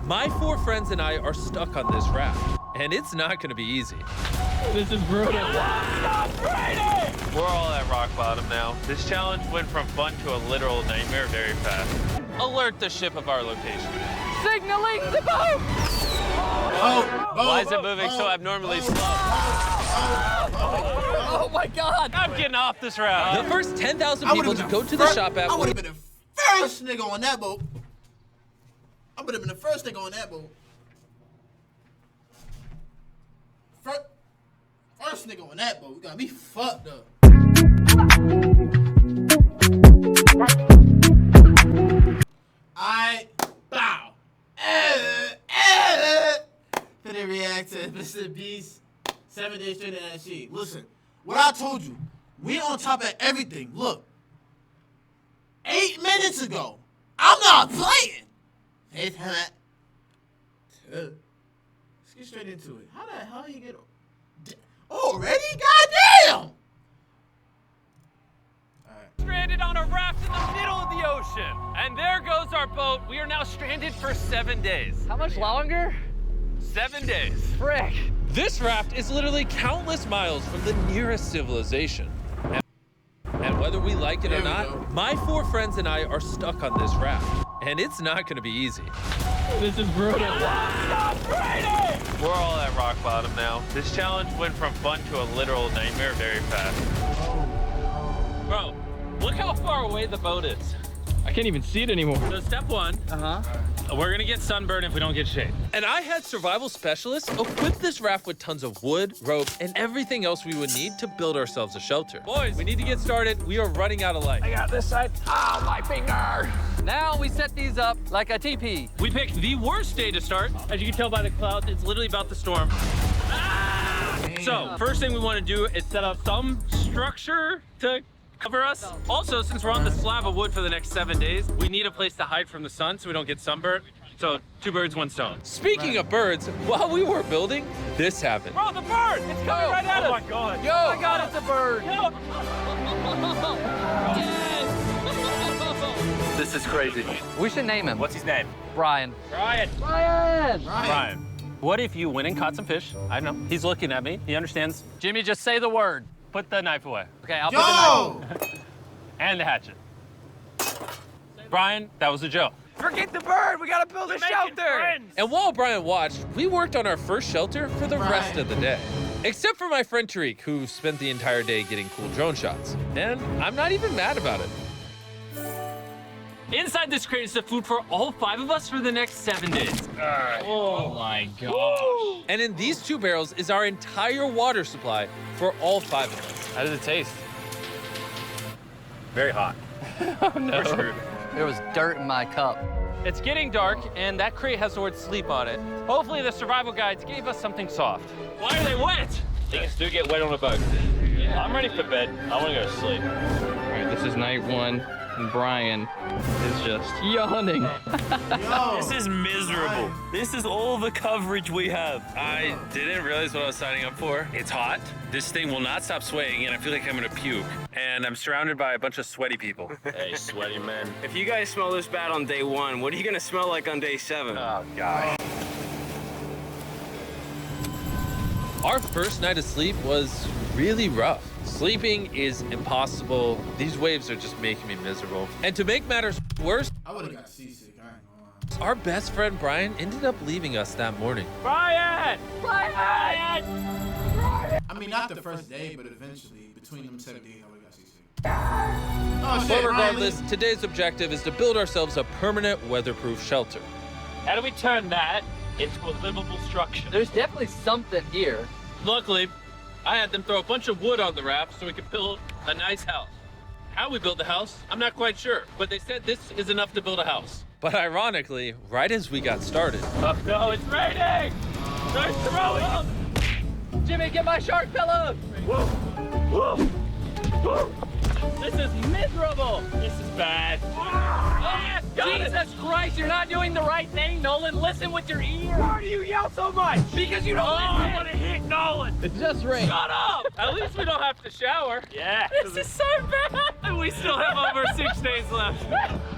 My 4 friends and I are stuck on this raft, and it's not gonna be easy. This is brutal. We're all at rock bottom now. This challenge went from fun to a literal nightmare very fast. Alert the ship of our location. Signaling the boat! Why is it moving so abnormally slow? Oh my God! I'm getting off this raft. The first 10,000 people to go to the shop at I would have been the first nigga on that boat. I would have been the first nigga on that boat. First nigga on that boat. You got me fucked up. Bow. Finna react to Mr. Beast 7 days straight in that shit. Listen, what I told you, we on top of everything. Look, 8 minutes ago, I'm not playing. Let's get straight into it. How the hell you get already? Goddamn! Stranded on a raft in the middle of the ocean. And there goes our boat. We are now stranded for 7 days. How much longer? 7 days. Frick. This raft is literally countless miles from the nearest civilization. And whether we like it or not, my 4 friends and I are stuck on this raft, and it's not gonna be easy. This is brutal. We're all at rock bottom now. This challenge went from fun to a literal nightmare very fast. Bro, look how far away the boat is. I can't even see it anymore. So step 1, we're gonna get sunburned if we don't get shade. And I had survival specialists equip this raft with tons of wood, rope, and everything else we would need to build ourselves a shelter. Boys, we need to get started. We are running out of light. I got this side. Oh, my finger. Now we set these up like a teepee. We picked the worst day to start. As you can tell by the clouds, it's literally about to storm. So, first thing we want to do is set up some structure to cover us. Also, since we're on the slab of wood for the next 7 days, we need a place to hide from the sun so we don't get sunburnt. So 2 birds, 1 stone. Speaking of birds, while we were building, this happened. Bro, the bird! It's coming right at us! Oh my God. Yo, oh my God, it's a bird. Yo. This is crazy. We should name him. What's his name? Brian. Brian. Brian. What if you went and caught some fish? I know. He's looking at me. He understands. Jimmy, just say the word. Put the knife away. Okay, I'll put the knife. And the hatchet. Brian, that was a joke. Forget the bird. We gotta build a shelter. And while Brian watched, we worked on our first shelter for the rest of the day. Except for my friend Tariq, who spent the entire day getting cool drone shots. And I'm not even mad about it. Inside this crate is the food for all 5 of us for the next 7 days. Oh my gosh. And in these 2 barrels is our entire water supply for all 5 of us. How does it taste? Very hot. Oh no. There was dirt in my cup. It's getting dark, and that crate has the word sleep on it. Hopefully the survival guides gave us something soft. Why are they wet? Things do get wet on a boat. Yeah. I'm ready for bed. I want to go to sleep. All right, this is night 1, and Brian is just yawning. This is miserable. This is all the coverage we have. I didn't realize what I was signing up for. It's hot. This thing will not stop swaying, and I feel like I'm gonna puke. And I'm surrounded by a bunch of sweaty people. Hey, sweaty men. If you guys smell this bad on day 1, what are you gonna smell like on day 7? Oh, gosh. Our first night of sleep was really rough. Sleeping is impossible. These waves are just making me miserable. And to make matters worse, I would have got seasick. I ain't gonna lie. our best friend Brian ended up leaving us that morning. Brian! Brian! I mean, not the first day, but eventually, between them 7 days, I would have got seasick. Oh, shit, But Brian, regardless, today's objective is to build ourselves a permanent weatherproof shelter. How do we turn that into a livable structure? There's definitely something here. Luckily, I had them throw a bunch of wood on the raft so we could build a nice house. How we built the house, I'm not quite sure, but they said this is enough to build a house. But ironically, right as we got started, Oh no, it's raining! Start throwing! Jimmy, get my shark pillow. Whoa! Whoa! Whoa! This is miserable! This is bad. Let's go! Jesus Christ, you're not doing the right thing, Nolan. Listen with your ear. Why do you yell so much? Because you don't want to hit Nolan. It's just rain. Shut up. At least we don't have to shower. Yeah. This is so bad. And we still have over 6 days left.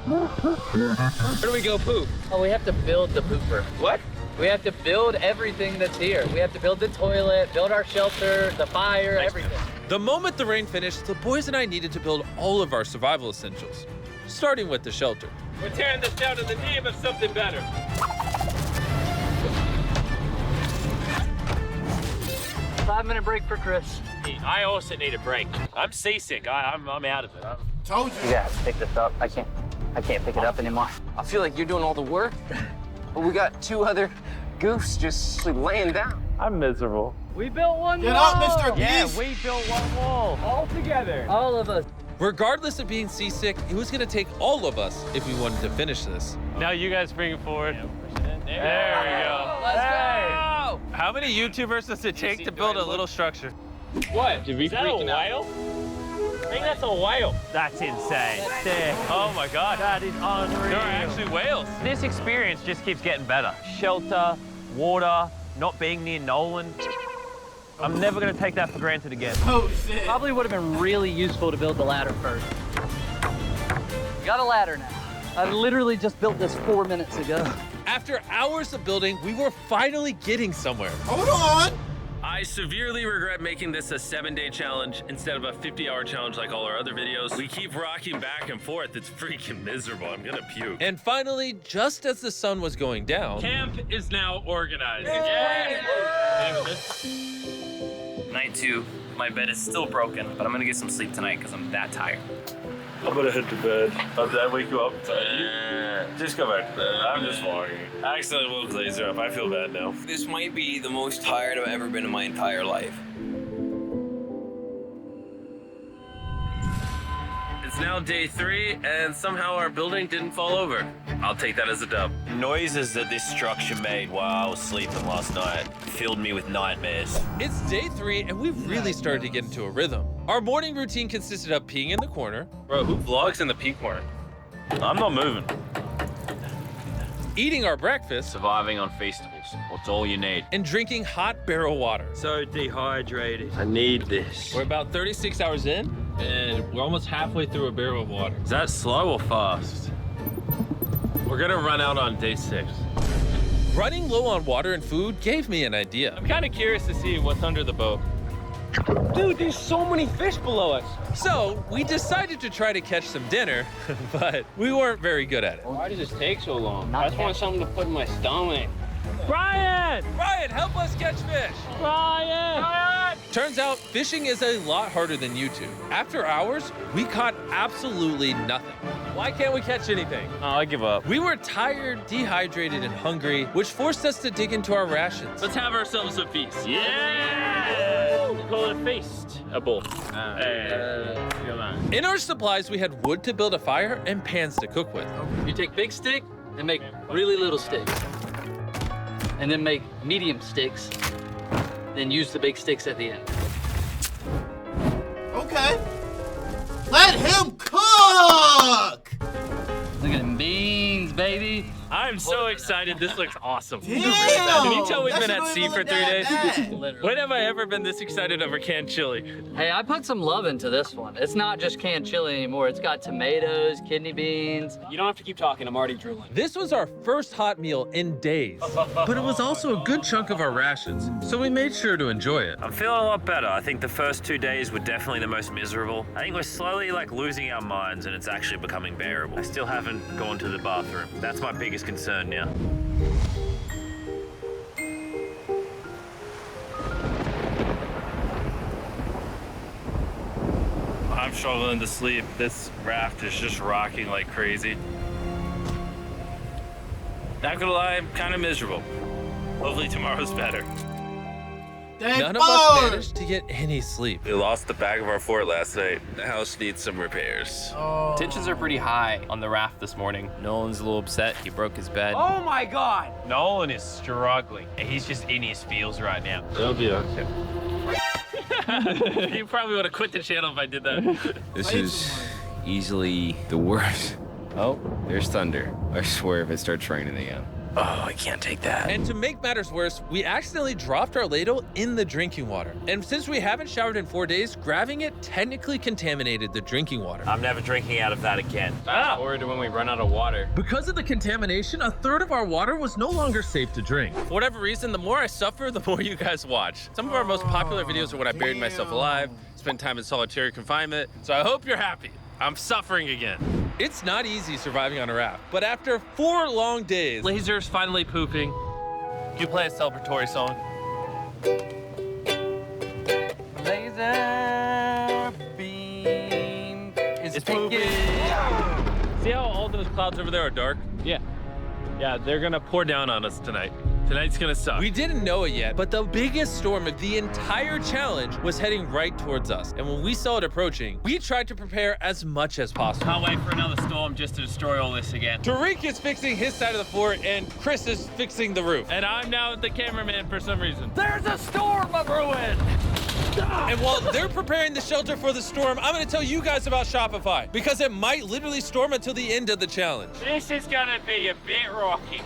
Where do we go poop? Oh, we have to build the pooper. What? We have to build everything that's here. We have to build the toilet, build our shelter, the fire, everything. The moment the rain finished, the boys and I needed to build all of our survival essentials, starting with the shelter. We're tearing this down in the name of something better. 5-minute break for Chris. I also need a break. I'm seasick. I'm out of it. Told you. You gotta pick this up. I can't pick it up anymore. I feel like you're doing all the work, but we got 2 other goofs just laying down. I'm miserable. We built one Get wall. up, Mr. Beast. Yeah, we built one wall. All together. All of us. Regardless of being seasick, it was gonna take all of us if we wanted to finish this. Now you guys bring it forward. There we go. Let's go. How many YouTubers does it take to build a little structure? What? Did we Is that a freaking out? whale? I think that's a whale. That's insane. Oh my God. That is unreal. There are actually whales. This experience just keeps getting better. Shelter, water, not being near Nolan. I'm never gonna take that for granted again. Oh shit. Probably would have been really useful to build the ladder first. Got a ladder now. I literally just built this 4 minutes ago. After hours of building, we were finally getting somewhere. Hold on. I severely regret making this a 7-day challenge instead of a 50-hour challenge like all our other videos. We keep rocking back and forth. It's freaking miserable. I'm gonna puke. And finally, just as the sun was going down, Camp is now organized. Night 2, my bed is still broken, but I'm gonna get some sleep tonight because I'm that tired. I'm gonna head to bed. Did I wake you up? Just go back to bed. I'm just walking. I accidentally woke Laser up. I feel bad now. This might be the most tired I've ever been in my entire life. It's now day 3, and somehow our building didn't fall over. I'll take that as a dub. Noises that this structure made while I was sleeping last night filled me with nightmares. it's day 3 and we've really started to get into a rhythm. Our morning routine consisted of peeing in the corner, Bro, who vlogs in the pee corner? I'm not moving. eating our breakfast, Surviving on Feastables. What's all you need? and drinking hot barrel water. So dehydrated. I need this. We're about 36 hours in, and we're almost halfway through a barrel of water. Is that slow or fast? We're gonna run out on day 6. Running low on water and food gave me an idea. I'm kind of curious to see what's under the boat. Dude, there's so many fish below us. So we decided to try to catch some dinner, but we weren't very good at it. Why does this take so long? Not I just want yet. something to put in my stomach. Brian! Ryan, help us catch fish. Brian! Turns out fishing is a lot harder than YouTube. After hours, we caught absolutely nothing. Why can't we catch anything? Oh, I give up. We were tired, dehydrated, and hungry, which forced us to dig into our rations. Let's have ourselves a feast. Yeah! Call it a feast. A bowl. In our supplies, we had wood to build a fire and pans to cook with. You take big stick and make really little sticks. And then make medium sticks. Then use the big sticks at the end. Okay. Let him cook. Look at them beans, baby. I'm so excited. This looks awesome. Damn. Can you tell we've That been shit at don't sea even for look 3 that days? bad. Literally. When have I ever been this excited over canned chili? Hey, I put some love into this one. It's not just canned chili anymore. It's got tomatoes, kidney beans. You don't have to keep talking, I'm already drooling. This was our first hot meal in days, but it was also a good chunk of our rations, so we made sure to enjoy it. I'm feeling a lot better. I think the first 2 days were definitely the most miserable. I think we're slowly losing our minds and it's actually becoming bearable. I still haven't gone to the bathroom. That's my biggest concern now. I'm struggling to sleep. This raft is just rocking like crazy. Not gonna lie, I'm kind of miserable. Hopefully tomorrow's better. Thank None of us Lord. managed to get any sleep. We lost the back of our fort last night. The house needs some repairs. Oh. Tensions are pretty high on the raft this morning. Nolan's a little upset. He broke his bed. Oh my God! Nolan is struggling. He's just in his feels right now. It'll be okay. You probably would have quit the channel if I did that. This is easily the worst Oh, there's thunder. I swear if it starts raining again. Oh, I can't take that. And to make matters worse, we accidentally dropped our ladle in the drinking water. And since we haven't showered in 4 days, grabbing it technically contaminated the drinking water. I'm never drinking out of that again. Fast forward to when we run out of water. Because of the contamination, a third of our water was no longer safe to drink. For whatever reason, the more I suffer, the more you guys watch. Some of our most popular videos are when I buried myself alive, spent time in solitary confinement, so I hope you're happy. I'm suffering again. It's not easy surviving on a raft, but after 4 long days, Laser's finally pooping. You play a celebratory song. Laser beam is pooping. See how all those clouds over there are dark? Yeah. Yeah, they're gonna pour down on us tonight. Tonight's gonna suck. We didn't know it yet, but the biggest storm of the entire challenge was heading right towards us. And when we saw it approaching, we tried to prepare as much as possible. Can't wait for another storm just to destroy all this again. Tariq is fixing his side of the fort, and Chris is fixing the roof. And I'm now the cameraman for some reason. There's a storm of ruin! And while they're preparing the shelter for the storm, I'm gonna tell you guys about Shopify, because it might literally storm until the end of the challenge. This is gonna be a bit rocky.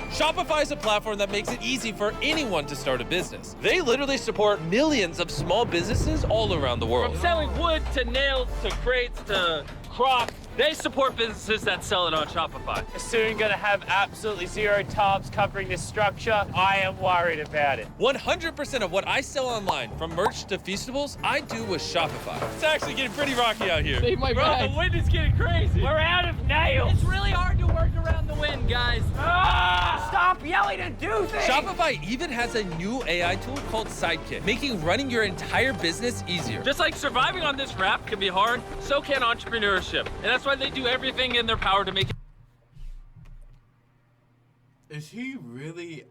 Shopify is a platform that makes it easy for anyone to start a business. They literally support millions of small businesses all around the world. From selling wood to nails to crates to crops, They support businesses that sell it on Shopify. soon gonna have absolutely zero tarps covering this structure. I am worried about it. 100% of what I sell online, from merch to Feastables, I do with Shopify. It's actually getting pretty rocky out here. Save my Bro, bag. the wind is getting crazy. We're out of nails. It's really hard to work around the wind, guys. Stop yelling and do things. Shopify even has a new AI tool called Sidekick, making running your entire business easier. Just like surviving on this raft can be hard, so can entrepreneurship. And that's why they do everything in their power to make it. Is he really,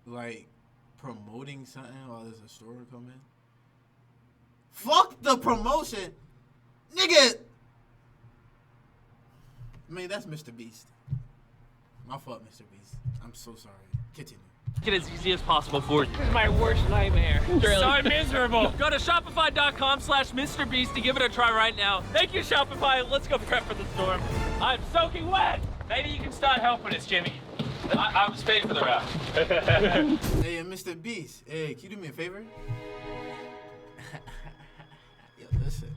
like, promoting something while there's a store coming? Fuck the promotion! Nigga! I mean, that's Mr. Beast. My fault, Mr. Beast. I'm so sorry. Continue. Make it as easy as possible for you. This is my worst nightmare. So miserable. Go to shopify.com/MrBeast to give it a try right now. Thank you, Shopify. Let's go prep for the storm. I'm soaking wet. Maybe you can start helping us, Jimmy. I was paid for the raft. Hey, Mr. Beast. Hey, can you do me a favor? Yo, listen.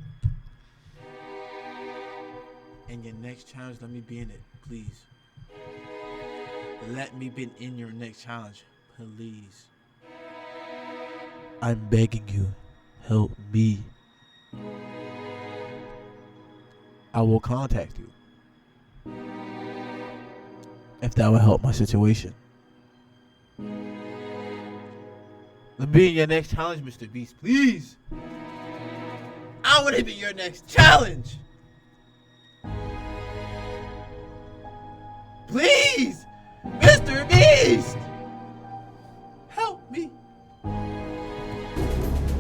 In your next challenge, let me be in it, please. Let me be in your next challenge, please. I'm begging you, help me. I will contact you if that will help my situation. Let me be in your next challenge, Mr. Beast, please. I want to be your next challenge. Please, Mr. Beast, help me.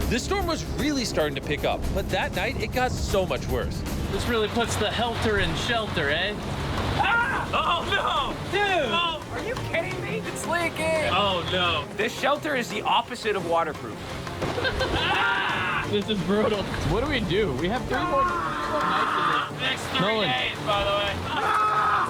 This storm was really starting to pick up, but that night it got so much worse. This really puts the helter in shelter, eh? Oh no! Dude! Oh, are you kidding me? It's leaking! Oh no. This shelter is the opposite of waterproof. This is brutal. What do? We have 3 more nights in this. Next 3 Nolan. days, by the way.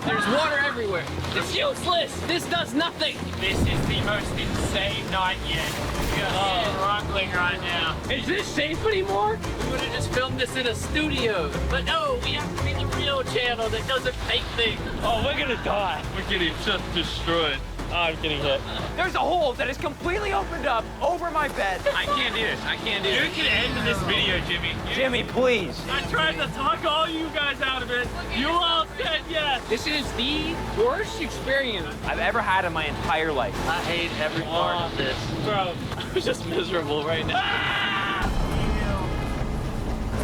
There's water everywhere. It's useless. This does nothing. This is the most insane night yet. We are struggling right now. Is this safe anymore? We would have just filmed this in a studio. But no, we have to be the real channel that doesn't fake things. Oh, we're gonna die. We're getting just destroyed. Oh, I'm getting hit. There's a hole that is completely opened up over my bed. I can't do this. I can't do You this. can end this video, Jimmy. Jimmy, please. I tried to talk all you guys out of it. You all said yes. This is the worst experience. I've ever had in my entire life. I hate every part of this. Bro, I'm just miserable right now.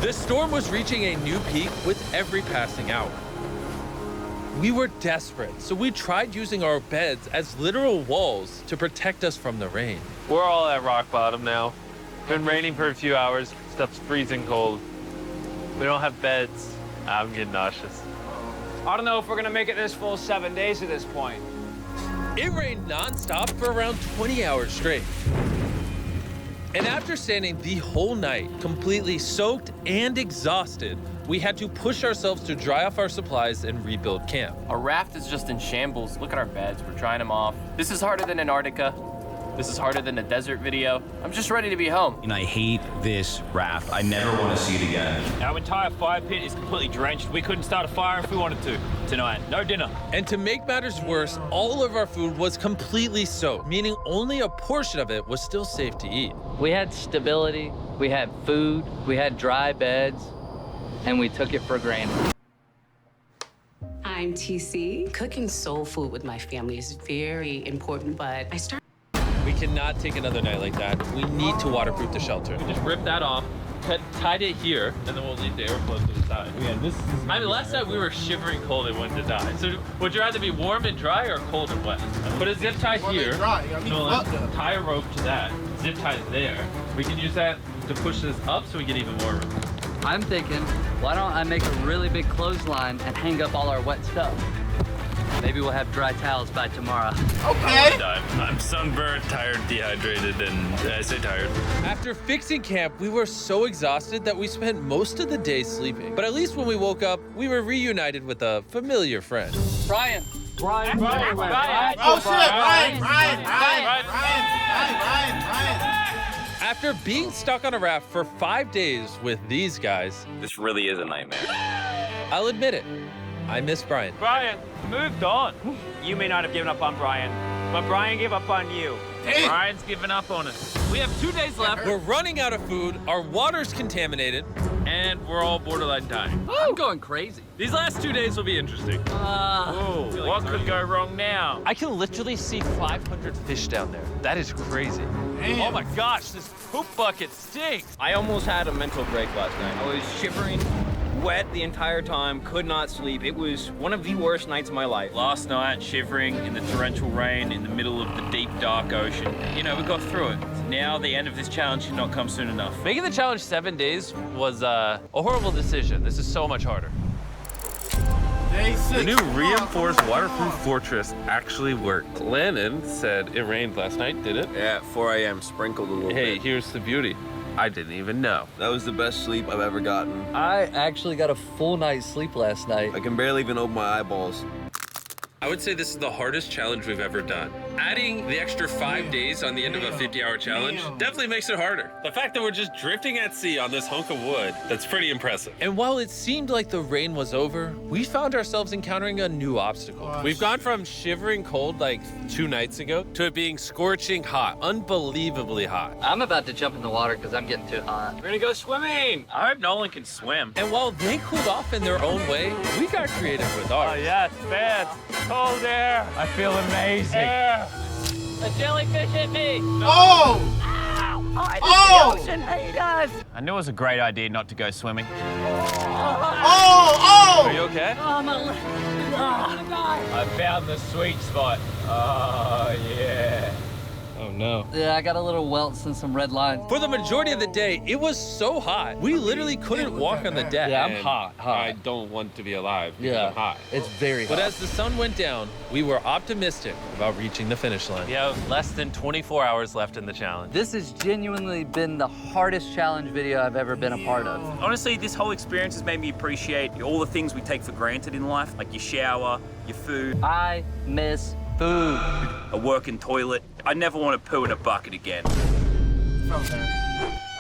the storm was reaching a new peak with every passing hour. We were desperate, so we tried using our beds as literal walls to protect us from the rain. We're all at rock bottom now. Been raining for a few hours. Stuff's freezing cold. We don't have beds. I'm getting nauseous. I don't know if we're gonna make it this full 7 days at this point. It rained nonstop for around 20 hours straight. And after standing the whole night, completely soaked and exhausted, we had to push ourselves to dry off our supplies and rebuild camp. Our raft is just in shambles. Look at our beds, we're drying them off. This is harder than Antarctica. This is harder than the desert video. I'm just ready to be home. And I hate this raft. I never want to see it again. Our entire fire pit is completely drenched. We couldn't start a fire if we wanted to tonight. No dinner. And to make matters worse, all of our food was completely soaked, meaning only a portion of it was still safe to eat. We had stability, we had food, we had dry beds, and we took it for granted. I'm TC. Cooking soul food with my family is very important, but I started. We cannot take another night like that. We need to waterproof the shelter. Just rip that off, tied it here, and then we'll leave the airflow to the side. Yeah, this is. I mean, last time we were shivering cold and wanted to die. So would you rather be warm and dry or cold and wet? Put a zip tie here. Dry. I mean, No, let's fuck that. tie a rope to that. Zip tie there. We can use that to push this up so we get even warmer. I'm thinking, why don't I make a really big clothesline and hang up all our wet stuff? Maybe we'll have dry towels by tomorrow. Okay. I'm sunburned, tired, dehydrated, and I say tired. After fixing camp, we were so exhausted that we spent most of the day sleeping. But at least when we woke up, we were reunited with a familiar friend. Brian. Brian. Oh shit, Ryan. After being stuck on a raft for 5 days with these guys, This really is a nightmare. I'll admit it, I miss Brian. Brian, moved on. You may not have given up on Brian, but Brian gave up on you. Damn. Brian's given up on us. We have 2 days left, We're running out of food, our water's contaminated. And we're all borderline dying. I'm going crazy. These last 2 days will be interesting. Oh, what could go wrong now? I can literally see 500 fish down there. That is crazy. Damn. Oh my gosh, this poop bucket stinks. I almost had a mental break last night. I was shivering, wet the entire time, could not sleep. It was one of the worst nights of my life. Last night, shivering in the torrential rain in the middle of the deep, dark ocean. You know, we got through it. Now, the end of this challenge should not come soon enough. Making the challenge 7 days was a horrible decision. This is so much harder. Day 6. The new reinforced waterproof fortress actually worked. Lennon said it rained last night, did it? Yeah, 4 a.m. sprinkled a little Hey, bit. here's the beauty. I didn't even know. That was the best sleep I've ever gotten. I actually got a full night's sleep last night. I can barely even open my eyeballs. I would say this is the hardest challenge we've ever done. Adding the extra 5 days on the end of a 50-hour challenge definitely makes it harder. The fact that we're just drifting at sea on this hunk of wood, that's pretty impressive. And while it seemed like the rain was over, we found ourselves encountering a new obstacle. We've gone from shivering cold like 2 nights ago to it being scorching hot, unbelievably hot. I'm about to jump in the water because I'm getting too hot. We're gonna go swimming. I hope Nolan can swim. And while they cooled off in their own way, we got creative with Oh ours. yes, man. Cold air. I feel amazing. Air. A jellyfish hit me! Oh! Oh! I knew it was a great idea not to go swimming. Oh! Are you okay? Oh, my leg. I'm gonna die. I found the sweet spot. Oh yeah. Oh no. Yeah, I got a little welts and some red lines. For the majority of the day, it was so hot. We literally couldn't walk on the deck. Yeah, I'm And hot. I don't want to be alive because Yeah, I'm hot. it's very hot. But as the sun went down, we were optimistic about reaching the finish line. We have less than 24 hours left in the challenge. This has genuinely been the hardest challenge video I've ever been a part of. Honestly, this whole experience has made me appreciate all the things we take for granted in life, like your shower, your food, I miss food. a working toilet. I never want to poo in a bucket again.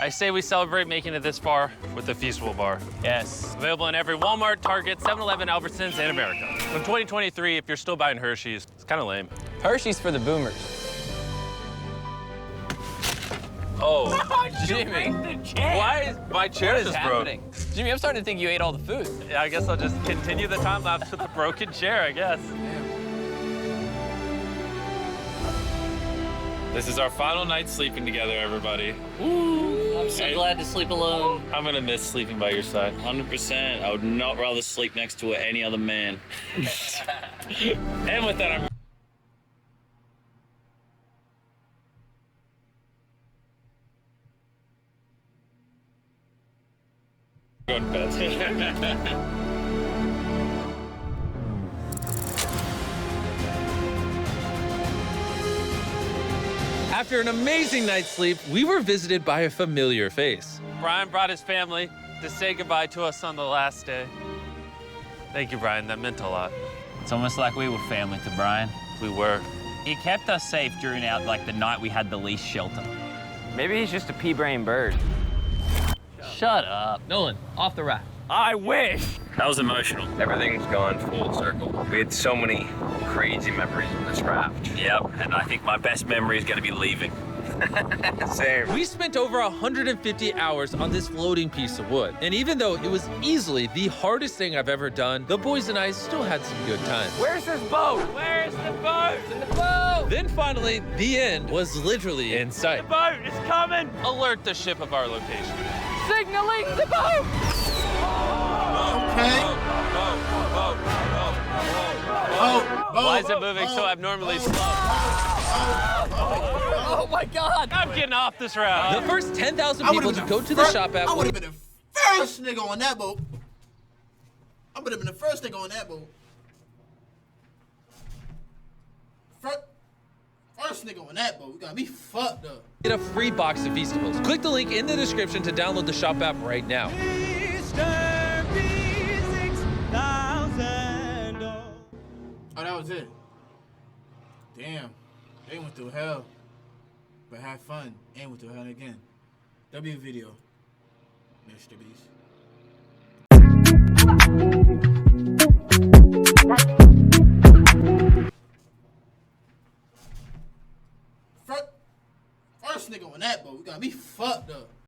I say we celebrate making it this far with the Feastable Bar. Yes. Available in every Walmart, Target, 7-Eleven, Albertsons, and America. In 2023, if you're still buying Hershey's, it's kind of lame. Hershey's for the boomers. Oh, Jimmy. Why is my chair just broke? Jimmy, I'm starting to think you ate all the food. Yeah, I guess I'll just continue the time lapse with the broken chair, I guess. This is our final night sleeping together, everybody. I'm so glad to sleep alone. I'm gonna miss sleeping by your side. 100%. I would not rather sleep next to any other man. And with that, I'm going to bed. After an amazing night's sleep, we were visited by a familiar face. Brian brought his family. to say goodbye to us on the last day. Thank you, Brian. That meant a lot. It's almost like we were family to Brian. We were. He kept us safe during the night we had the least shelter. Maybe he's just a pea-brain bird. Shut up. Nolan, off the raft. I wish. That was emotional. Everything's gone full circle. We had so many crazy memories on this raft. Yep, and I think my best memory is gonna be leaving. Same. We spent over 150 hours on this floating piece of wood. And even though it was easily the hardest thing I've ever done, the boys and I still had some good times. Where's this boat? Where's the boat? In the boat! Then finally, the end was literally in sight. The boat is coming. Alert the ship of our location. Signaling the boat! Okay. Why is it moving so abnormally slow? Oh my God! I'm getting off this raft. The first 10,000 people to go to the shop app I would would have been the first nigga on that boat. I would have been the first nigga on that boat. First nigga on that boat. You got me fucked up. get a free box of Feastables. Click the link in the description to download the shop app right now. Oh, that was it. Damn. They went through hell. But had fun and went through hell again. W video. Mr. Beast. First nigga on that boat, you got me fucked up.